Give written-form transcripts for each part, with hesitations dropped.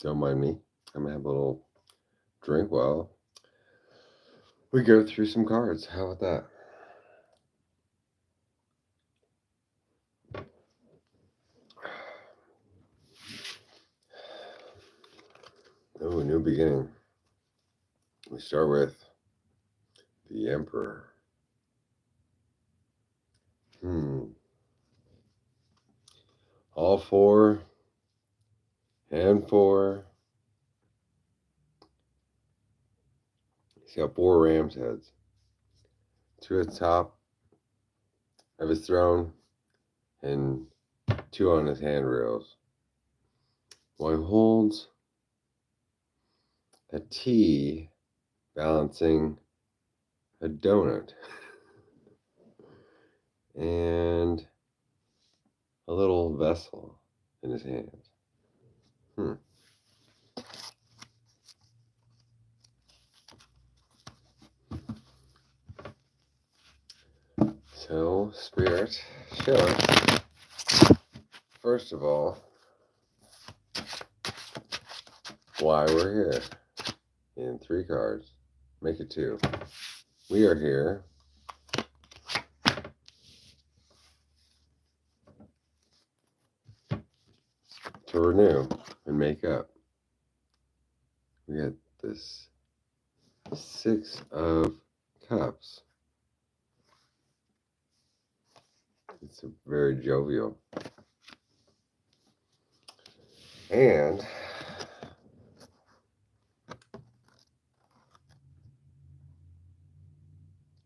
Don't mind me. I'm gonna have a little drink while we go through some cards. How about that? Oh, new beginning. We start with the Emperor. All four, hand four. He's got four ram's heads. Two at the top of his throne and two on his handrails. While he holds a T balancing a donut and a little vessel in his hands. So, Spirit, show us, first of all, why we're here in 3 cards. Make it 2. We are here to renew and make up. We got this 6 of Cups. It's a very jovial. And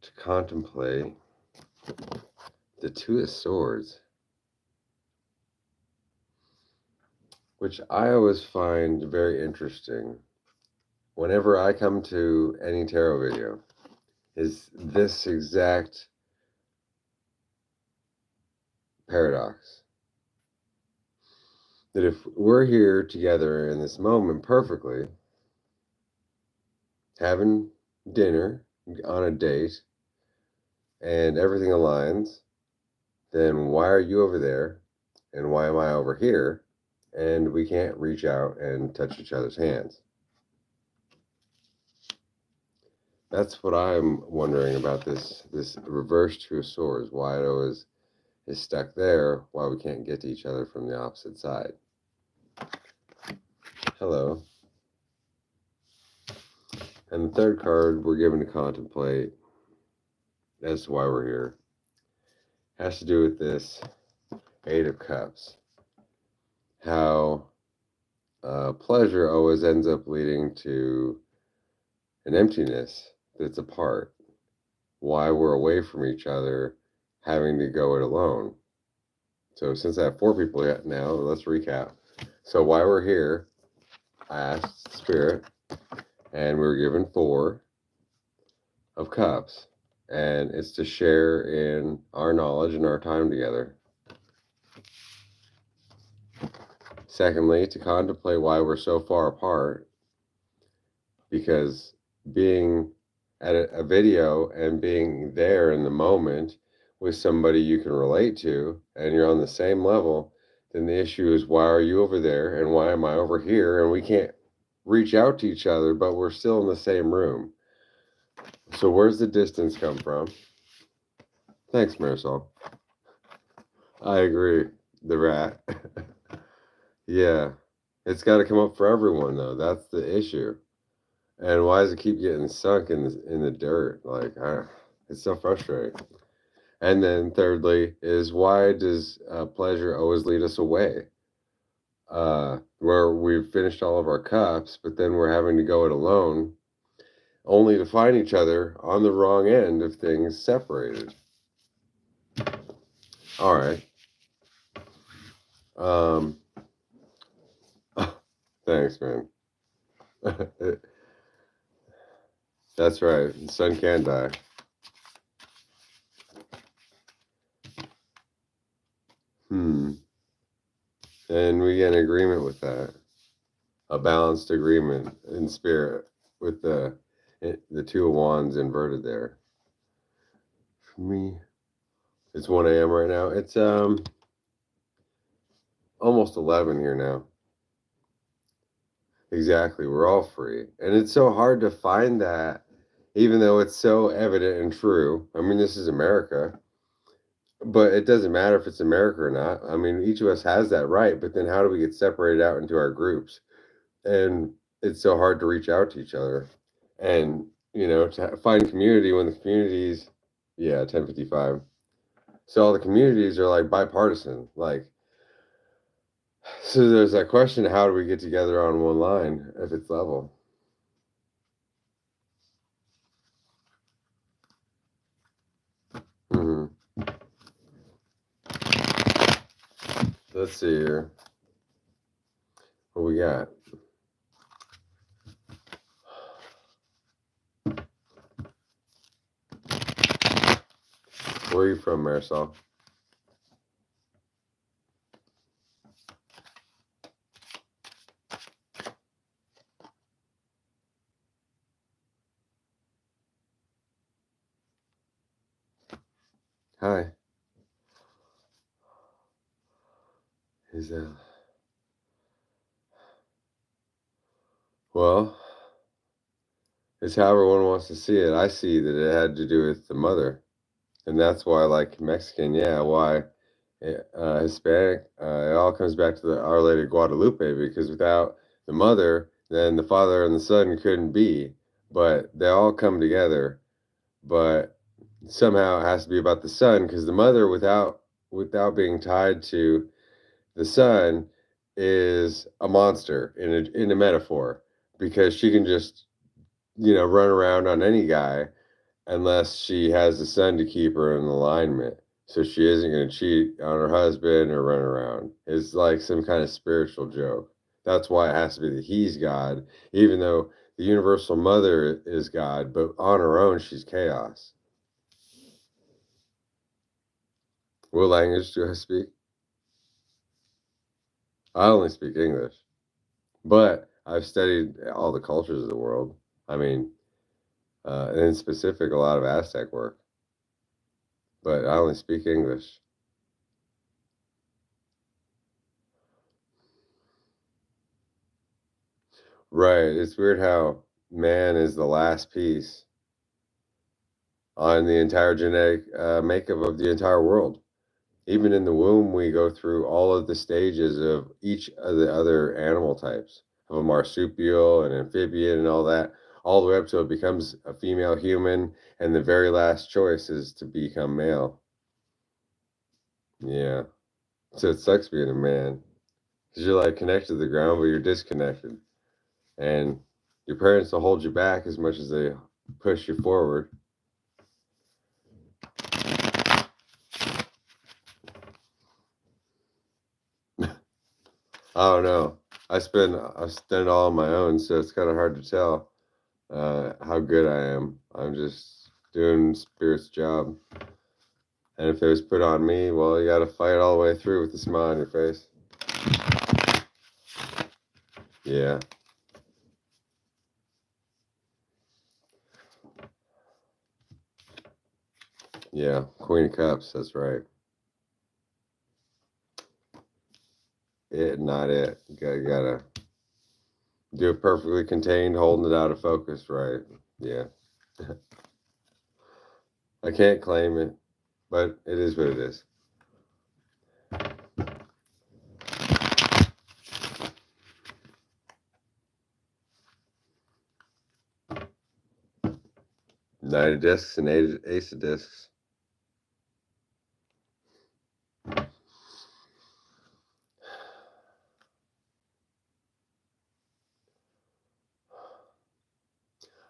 to contemplate the 2 of Swords, which I always find very interesting whenever I come to any tarot video, is this exact paradox. That if we're here together in this moment perfectly, having dinner on a date, and everything aligns, then why are you over there and why am I over here and we can't reach out and touch each other's hands? That's what I'm wondering about this reverse 2 of Swords, why it always is stuck there, why we can't get to each other from the opposite side. Hello. And the third card we're given to contemplate as to why we're here has to do with this 8 of Cups. How pleasure always ends up leading to an emptiness that's apart. Why we're away from each other, having to go it alone. So since I have 4 people now, let's recap. So why we're here, I asked Spirit, and we were given 4 of Cups. And it's to share in our knowledge and our time together. Secondly, to contemplate why we're so far apart, because being at a video and being there in the moment with somebody you can relate to and you're on the same level, then the issue is why are you over there and why am I over here, and we can't reach out to each other, but we're still in the same room. So where's the distance come from? Thanks, Marisol. I agree. The rat. Yeah. It's got to come up for everyone, though. That's the issue. And why does it keep getting sunk in the dirt? Like, it's so frustrating. And then thirdly is, why does pleasure always lead us away? Where we've finished all of our cups, but then we're having to go it alone, only to find each other on the wrong end of things separated. All right. Thanks, man. That's right. The sun can die. And we get an agreement with that. A balanced agreement in spirit with the 2 of Wands inverted there. For me, it's 1 a.m. right now. It's almost 11 here now. Exactly. We're all free. And it's so hard to find that, even though it's so evident and true. I mean, this is America, but it doesn't matter if it's America or not. I mean, each of us has that right, but then how do we get separated out into our groups? And it's so hard to reach out to each other and, to find community when the communities, yeah, 1055. So all the communities are like bipartisan. Like, so there's that question, how do we get together on one line if it's level? Hmm. Let's see here. What we got? Where are you from, Marisol? Hi. Is that well? It's however one wants to see it. I see that it had to do with the mother, and that's why, like Mexican, yeah, why Hispanic. It all comes back to the Our Lady of Guadalupe because without the mother, then the father and the son couldn't be. But they all come together. But somehow it has to be about the son because the mother, without being tied to the son, is a monster in a metaphor because she can just run around on any guy unless she has the son to keep her in alignment. So she isn't going to cheat on her husband or run around. It's like some kind of spiritual joke. That's why it has to be that he's God, even though the universal mother is God, but on her own, she's chaos. What language do I speak? I only speak English, but I've studied all the cultures of the world. I mean, in specific, a lot of Aztec work, but I only speak English. Right. It's weird how man is the last piece on the entire genetic makeup of the entire world. Even in the womb, we go through all of the stages of each of the other animal types of a marsupial and amphibian and all that, all the way up till it becomes a female human. And the very last choice is to become male. Yeah. So it sucks being a man because you're like connected to the ground, but you're disconnected. And your parents will hold you back as much as they push you forward. I don't know. I spend all on my own, so it's kind of hard to tell how good I am. I'm just doing spirit's job, and if it was put on me, well, you got to fight all the way through with a smile on your face. Yeah, yeah. Queen of Cups. That's right. It, not it. You gotta do it perfectly contained, holding it out of focus. Right. Yeah. I can't claim it, but it is what it is. Knight of discs and ace of discs.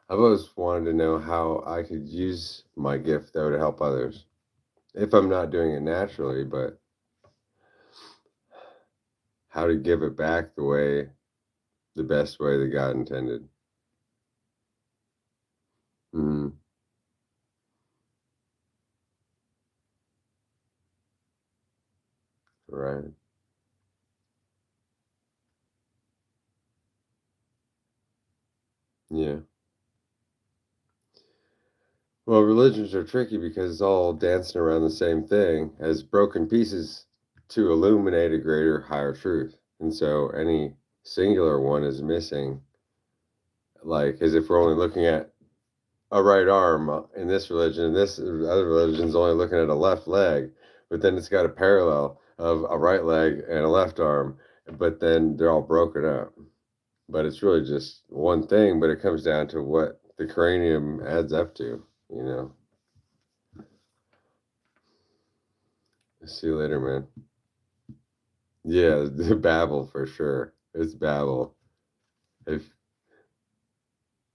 I've always wanted to know how I could use my gift though to help others. If I'm not doing it naturally, but how to give it back the best way that God intended. Mm, right. Yeah. Well, religions are tricky because it's all dancing around the same thing as broken pieces to illuminate a greater, higher truth. And so any singular one is missing. Like, as if we're only looking at a right arm in this religion, and this other religion is only looking at a left leg, but then it's got a parallel of a right leg and a left arm, but then they're all broken up. But it's really just one thing, but it comes down to what the cranium adds up to, you know. See you later, man. Yeah, the Babel for sure. It's Babel. If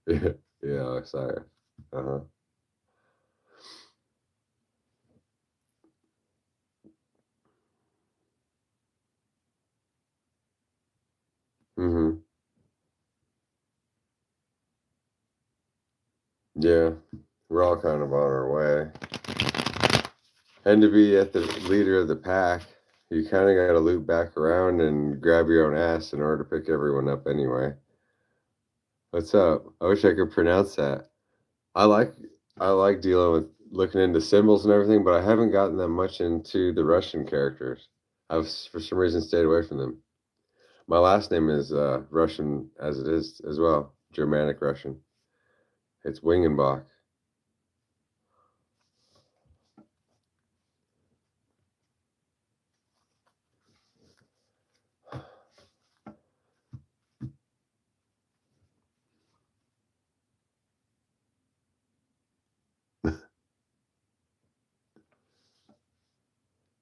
yeah, sorry. Uh-huh. Mm-hmm. Yeah, we're all kind of on our way. And to be at the leader of the pack, you kind of got to loop back around and grab your own ass in order to pick everyone up anyway. What's up? I wish I could pronounce that. I like I like dealing with looking into symbols and everything, but I haven't gotten that much into the Russian characters. I've for some reason stayed away from them. My last name is Russian as it is as well, Germanic Russian. It's Wingenbach.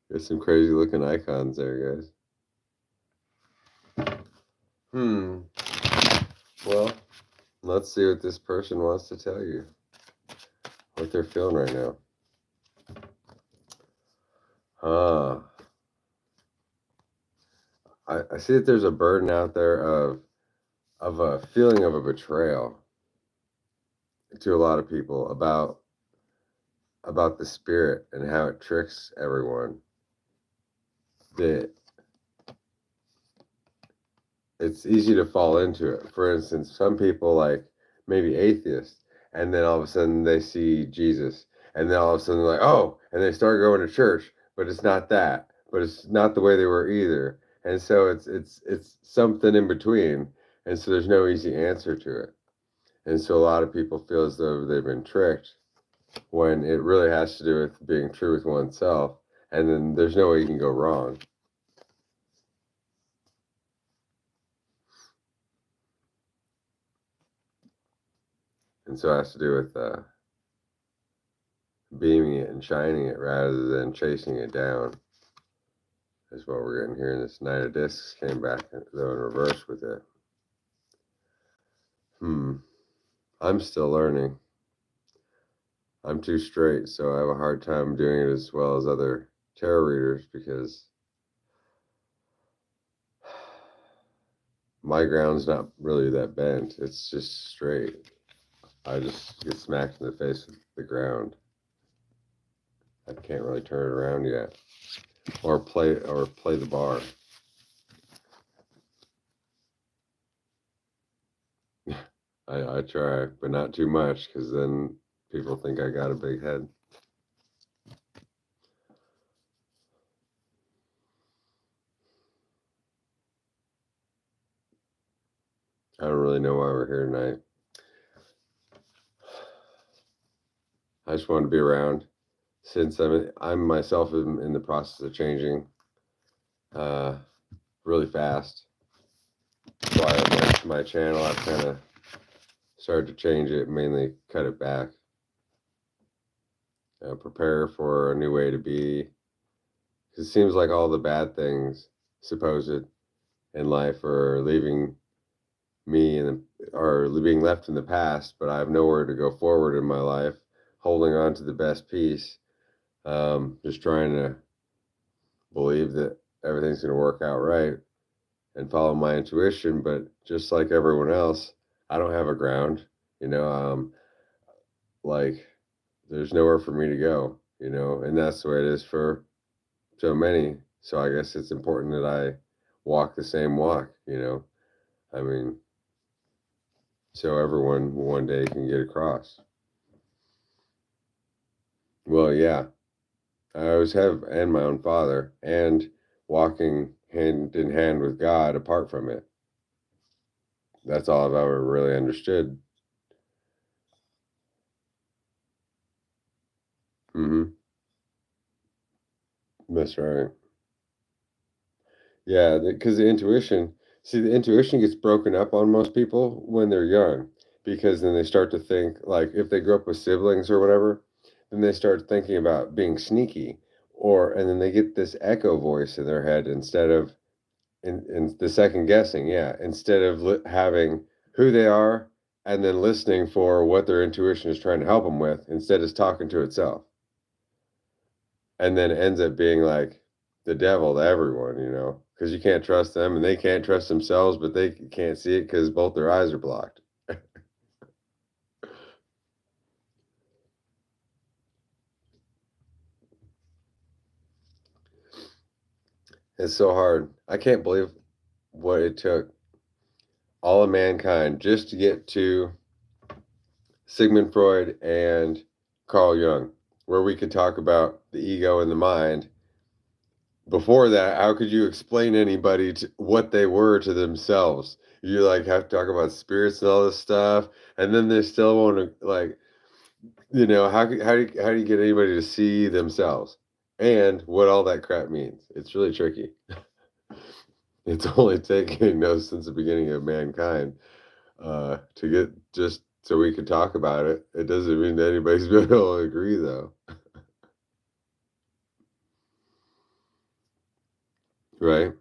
There's some crazy looking icons there, guys. Well, let's see what this person wants to tell you. What they're feeling right now. I see that there's a burden out there of a feeling of a betrayal to a lot of people about the spirit and how it tricks everyone. That it's easy to fall into it. For instance, some people like maybe atheists, and then all of a sudden they see Jesus, and then all of a sudden they're like, oh, and they start going to church, but it's not that, but it's not the way they were either, and so it's something in between, and so there's no easy answer to it, and so a lot of people feel as though they've been tricked when it really has to do with being true with oneself, and then there's no way you can go wrong. And so it has to do with beaming it and shining it rather than chasing it down. Is what we're getting here. And this Knight of Discs came back though in reverse with it. I'm still learning. I'm too straight, so I have a hard time doing it as well as other tarot readers because my ground's not really that bent. It's just straight. I just get smacked in the face with the ground. I can't really turn it around yet, or play the bar. I try, but not too much, because then people think I got a big head. I don't really know why we're here tonight. I just wanted to be around, since I'm myself in the process of changing really fast. So my channel, I've kind of started to change it, mainly cut it back. Prepare for a new way to be. Because it seems like all the bad things, supposed, in life are leaving me are being left in the past, but I have nowhere to go forward in my life, holding on to the best piece, just trying to believe that everything's going to work out right and follow my intuition. But just like everyone else, I don't have a ground, you know, like there's nowhere for me to go, you know, and that's the way it is for so many. So I guess it's important that I walk the same walk, you know. I mean, so everyone one day can get across. Well, yeah, I always have, and my own father, and walking hand in hand with God apart from it. That's all I've ever really understood. Mhm. That's right. Yeah, because the intuition see, the intuition gets broken up on most people when they're young, because then they start to think, like, if they grew up with siblings or whatever, then they start thinking about being sneaky, and then they get this echo voice in their head instead of in the second guessing, yeah, instead of having who they are and then listening for what their intuition is trying to help them with, instead it's talking to itself. And then it ends up being like the devil to everyone, because you can't trust them and they can't trust themselves, but they can't see it because both their eyes are blocked. It's so hard. I can't believe what it took all of mankind just to get to Sigmund Freud and Carl Jung, where we could talk about the ego and the mind. Before that, how could you explain anybody to what they were to themselves? You like have to talk about spirits and all this stuff, and then they still want to like, how do you get anybody to see themselves and what all that crap means? It's really tricky. It's only taken us since the beginning of mankind to get just so we can talk about it. It doesn't mean that anybody's been able to agree, though, right?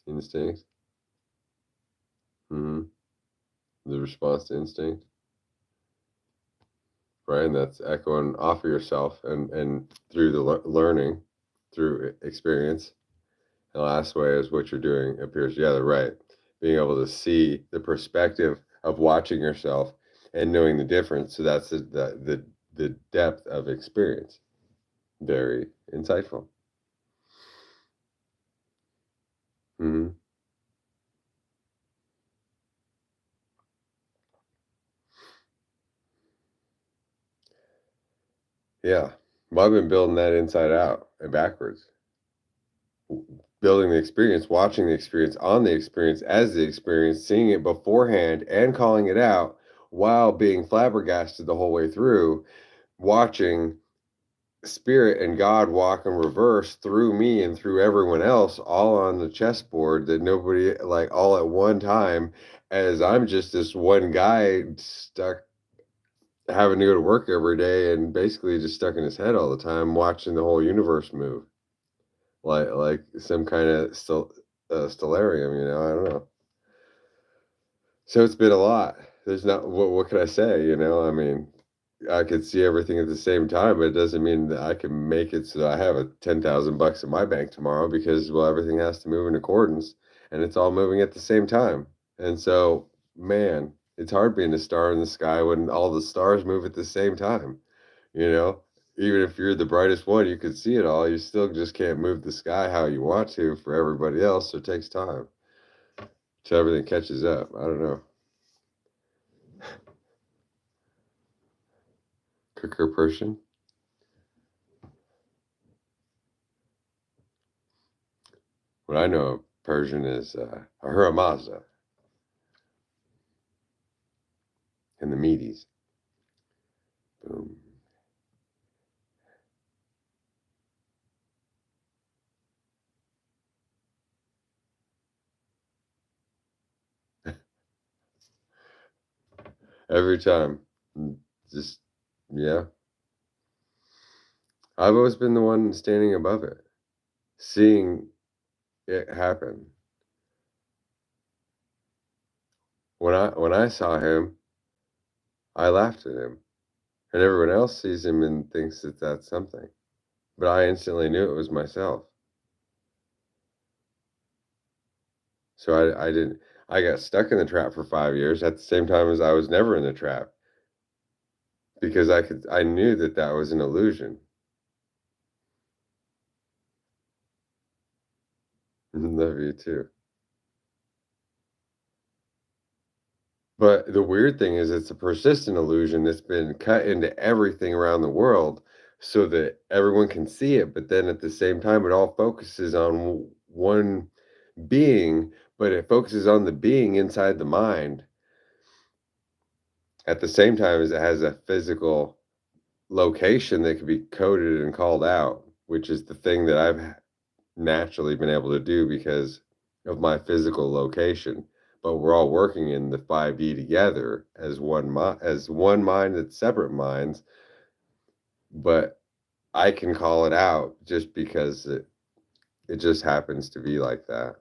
Instinct, hmm the response to instinct, right? And that's echoing off of yourself and through the learning, through experience. The last way is what you're doing appears, yeah, they're right. Being able to see the perspective of watching yourself and knowing the difference. So that's the depth of experience. Very insightful. Hmm. Yeah. Well, I've been building that inside out and backwards, building the experience, watching the experience, on the experience, as the experience, seeing it beforehand and calling it out while being flabbergasted the whole way through, watching spirit and God walk in reverse through me and through everyone else, all on the chessboard that nobody like all at one time, as I'm just this one guy stuck having to go to work every day and basically just stuck in his head all the time watching the whole universe move like some kind of stellarium, I don't know. So it's been a lot. There's not what can I say, I mean, I could see everything at the same time, but it doesn't mean that I can make it so that I have a 10,000 bucks in my bank tomorrow because, well, everything has to move in accordance and it's all moving at the same time. And so, man, it's hard being a star in the sky when all the stars move at the same time, you know? Even if you're the brightest one, you could see it all. You still just can't move the sky how you want to for everybody else. So it takes time till everything catches up. I don't know. Cooker person. What I know of Persian is Ahura Mazda and the Medes. Boom. Every time. Just, yeah. I've always been the one standing above it, seeing it happen. When I saw him, I laughed at him, and everyone else sees him and thinks that that's something. But I instantly knew it was myself. So I didn't. I got stuck in the trap for 5 years at the same time as I was never in the trap because I knew that that was an illusion. Love you too. But the weird thing is it's a persistent illusion that's been cut into everything around the world so that everyone can see it, but then at the same time, it all focuses on one being, but it focuses on the being inside the mind at the same time as it has a physical location that can be coded and called out, which is the thing that I've naturally been able to do because of my physical location. But we're all working in the 5D together as one mind that's separate minds, but I can call it out just because it just happens to be like that.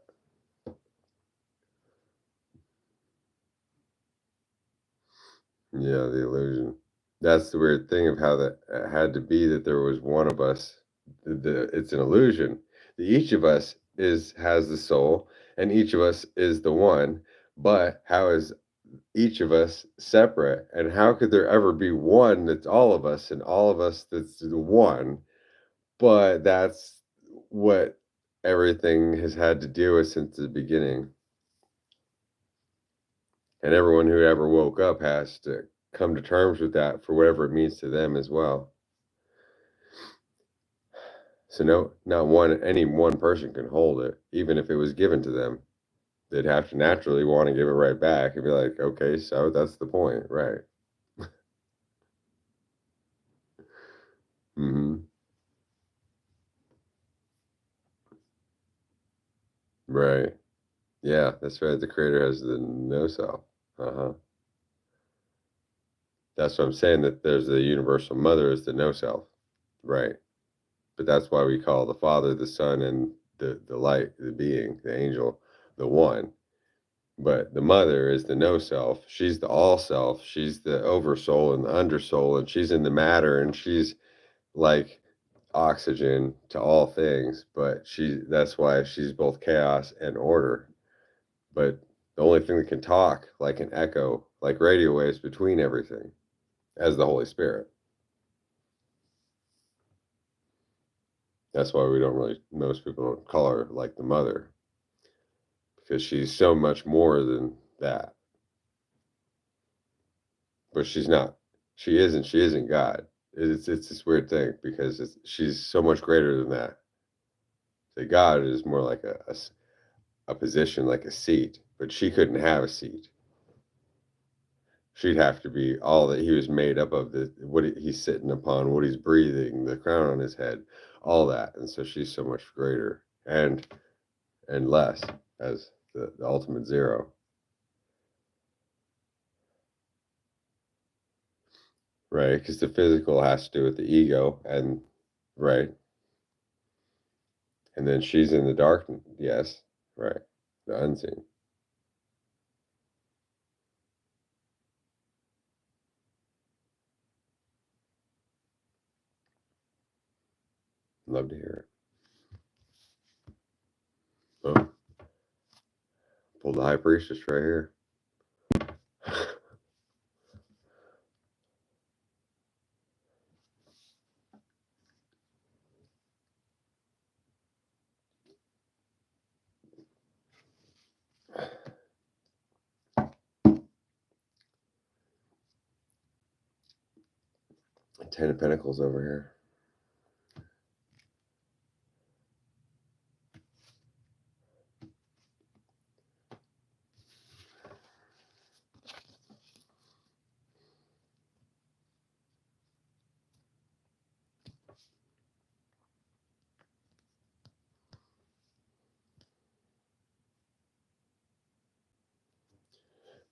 Yeah, the illusion. That's the weird thing of how that had to be that there was one of us. It's an illusion. Each of us has the soul, and each of us is the one. But how is each of us separate? And how could there ever be one that's all of us, and all of us that's the one? But that's what everything has had to deal with since the beginning. And everyone who ever woke up has to come to terms with that for whatever it means to them as well. So no, not any one person can hold it, even if it was given to them. They'd have to naturally want to give it right back and be like, okay, so that's the point, right? Hmm. Right. Yeah, that's right. The creator has the no self. Uh-huh. That's what I'm saying, that there's the universal mother is the no self. Right. But that's why we call the Father, the Son, and the light, the being, the angel, the one. But the mother is the no self. She's the all self. She's the oversoul and the undersoul, and she's in the matter, and she's like oxygen to all things. But that's why she's both chaos and order. But the only thing that can talk like an echo, like radio waves between everything, as the Holy Spirit. That's why we don't really, most people don't call her like the mother, because she's so much more than that. But she's not. She isn't God. It's this weird thing because she's so much greater than that. So God is more like a position, like a seat, but she couldn't have a seat. She'd have to be all that he was made up of, the what he's sitting upon, what he's breathing, the crown on his head, all that. And so she's so much greater and less as the ultimate zero. Right? Because the physical has to do with the ego, and right, and then she's in the dark. Yes, right, the unseen. Love to hear it. Oh, pulled the high priestess right here. 10 of Pentacles over here.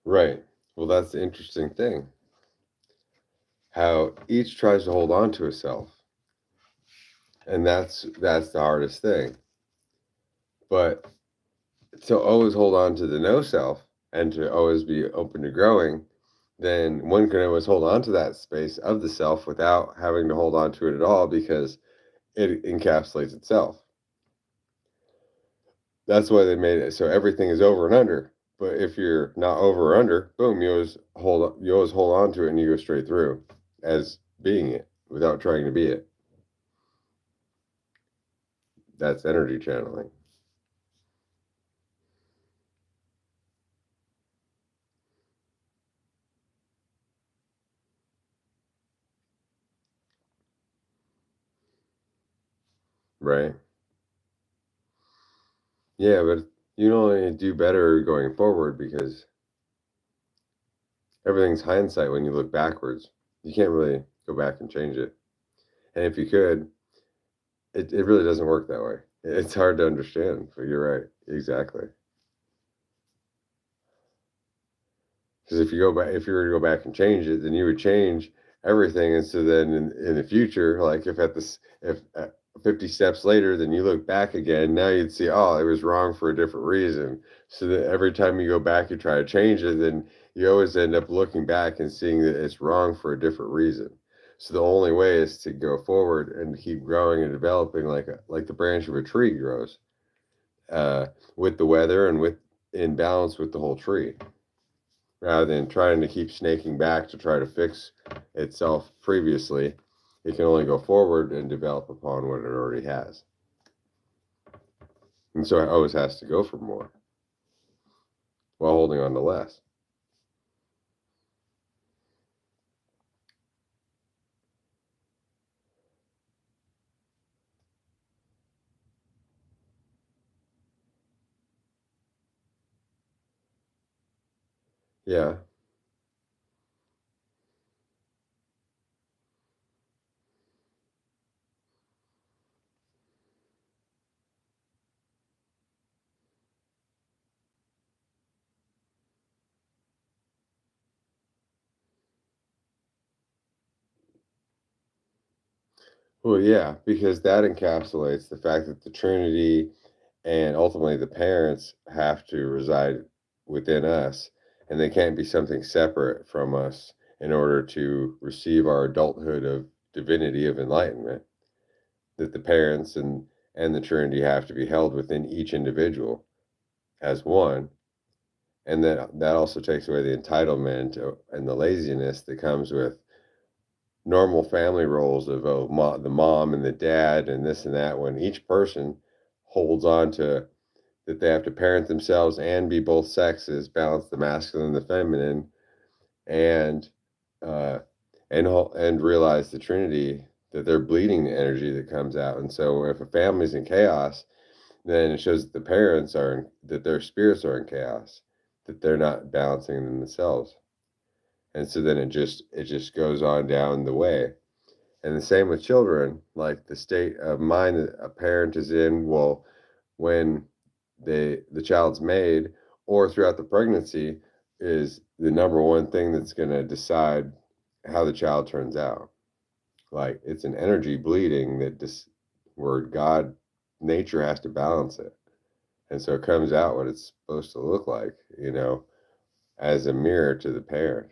Right. Well, that's the interesting thing. How each tries to hold on to itself, and that's the hardest thing. But to always hold on to the no self and to always be open to growing, then one can always hold on to that space of the self without having to hold on to it at all because it encapsulates itself. That's why they made it so everything is over and under. But if you're not over or under, boom, you always hold on to it and you go straight through as being it without trying to be it. That's energy channeling. Right. Yeah, but you only do better going forward because everything's hindsight when you look backwards. You can't really go back and change it. And if you could, it really doesn't work that way. It's hard to understand, but you're right. Exactly. Because if you were to go back and change it, then you would change everything. And so then in the future, like if 50 steps later, then you look back again, now you'd see, oh, it was wrong for a different reason. So that every time you go back and try to change it, then you always end up looking back and seeing that it's wrong for a different reason. So the only way is to go forward and keep growing and developing like the branch of a tree grows, uh, with the weather and with in balance with the whole tree, rather than trying to keep snaking back to try to fix itself previously. It can only go forward and develop upon what it already has. And so it always has to go for more while holding on to less. Yeah. Well, yeah, because that encapsulates the fact that the Trinity and ultimately the parents have to reside within us, and they can't be something separate from us in order to receive our adulthood of divinity of enlightenment. That the parents and the Trinity have to be held within each individual as one, and that also takes away the entitlement and the laziness that comes with normal family roles of the mom and the dad and this and that, when each person holds on to that they have to parent themselves and be both sexes, balance the masculine and the feminine, and uh, and realize the Trinity, that they're bleeding the energy that comes out. And so if a family's in chaos, then it shows that the parents that their spirits are in chaos, that they're not balancing themselves. And so then it just goes on down the way. And the same with children, like the state of mind that a parent is in, well, when the child's made or throughout the pregnancy, is the number one thing that's going to decide how the child turns out. Like it's an energy bleeding where God, nature has to balance it. And so it comes out what it's supposed to look like, as a mirror to the parent.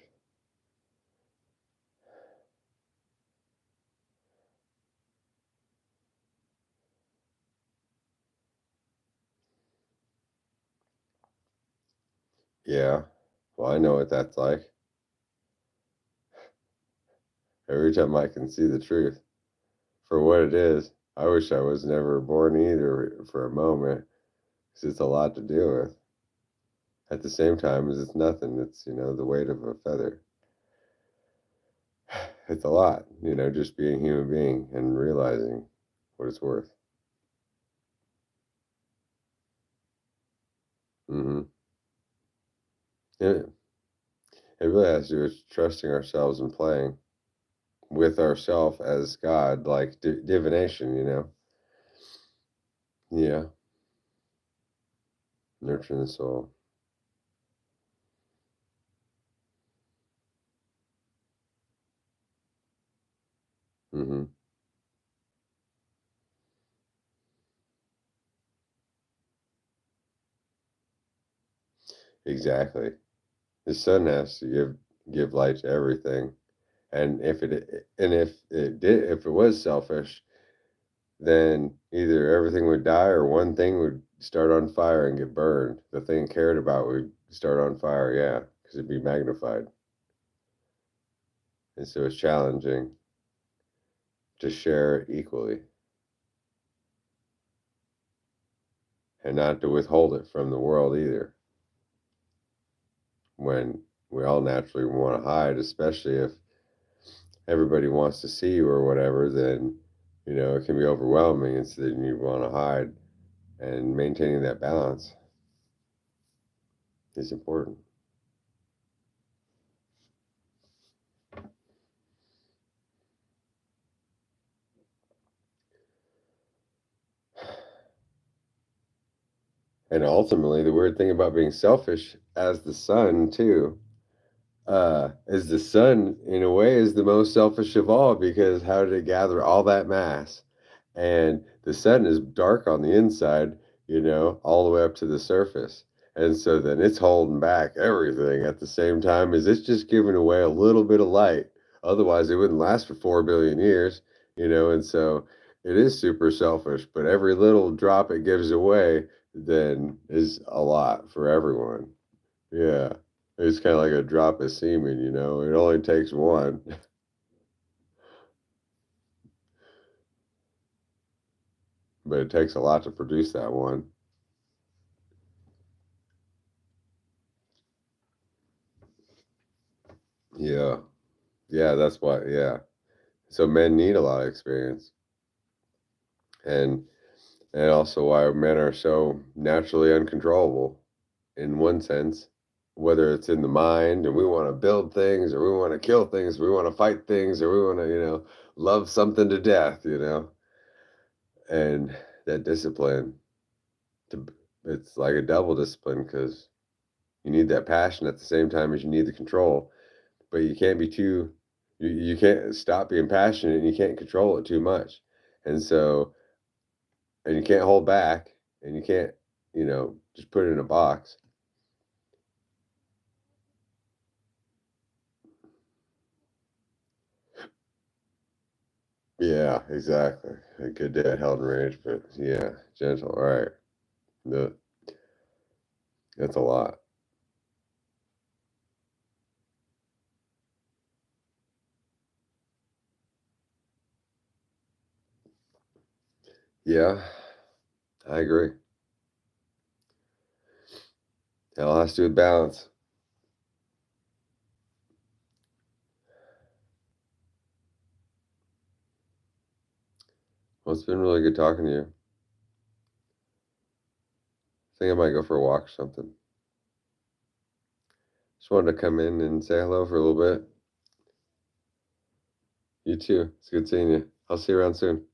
Yeah. Well, I know what that's like. Every time I can see the truth for what it is, I wish I was never born either for a moment, because it's a lot to deal with. At the same time as it's nothing, it's, the weight of a feather. It's a lot, just being a human being and realizing what it's worth. Hmm. It, it really has to do with trusting ourselves and playing with ourself as God, like divination. Yeah, nurturing the soul. Hmm. Exactly. The sun has to give light to everything, and if it was selfish, then either everything would die or one thing would start on fire and get burned. The thing cared about would start on fire, yeah, because it'd be magnified. And so it's challenging to share it equally and not to withhold it from the world either. When we all naturally want to hide, especially if everybody wants to see you or whatever, then It can be overwhelming, and so then you want to hide. And maintaining that balance is important. And ultimately, the weird thing about being selfish as the sun, too, is the sun, in a way, is the most selfish of all because how did it gather all that mass? And the sun is dark on the inside, all the way up to the surface. And so then it's holding back everything at the same time as it's just giving away a little bit of light. Otherwise, it wouldn't last for 4 billion years, and so it is super selfish, but every little drop it gives away then is a lot for everyone. Yeah. It's kinda like a drop of semen, it only takes one, but it takes a lot to produce that one. Yeah. Yeah, that's why, yeah. So men need a lot of experience, and also why men are so naturally uncontrollable in one sense, whether it's in the mind and we wanna build things or we wanna kill things, we wanna fight things, or we wanna, love something to death, and that discipline to it's like a double discipline because you need that passion at the same time as you need the control, but you can't be too you can't stop being passionate and you can't control it too much. And so and you can't hold back and you can't, just put it in a box. Yeah, exactly. A good dad held in range, but yeah, gentle. All right. No, that's a lot. Yeah, I agree. It all has to do with balance. Well, it's been really good talking to you. I think I might go for a walk or something. Just wanted to come in and say hello for a little bit. You too. It's good seeing you. I'll see you around soon.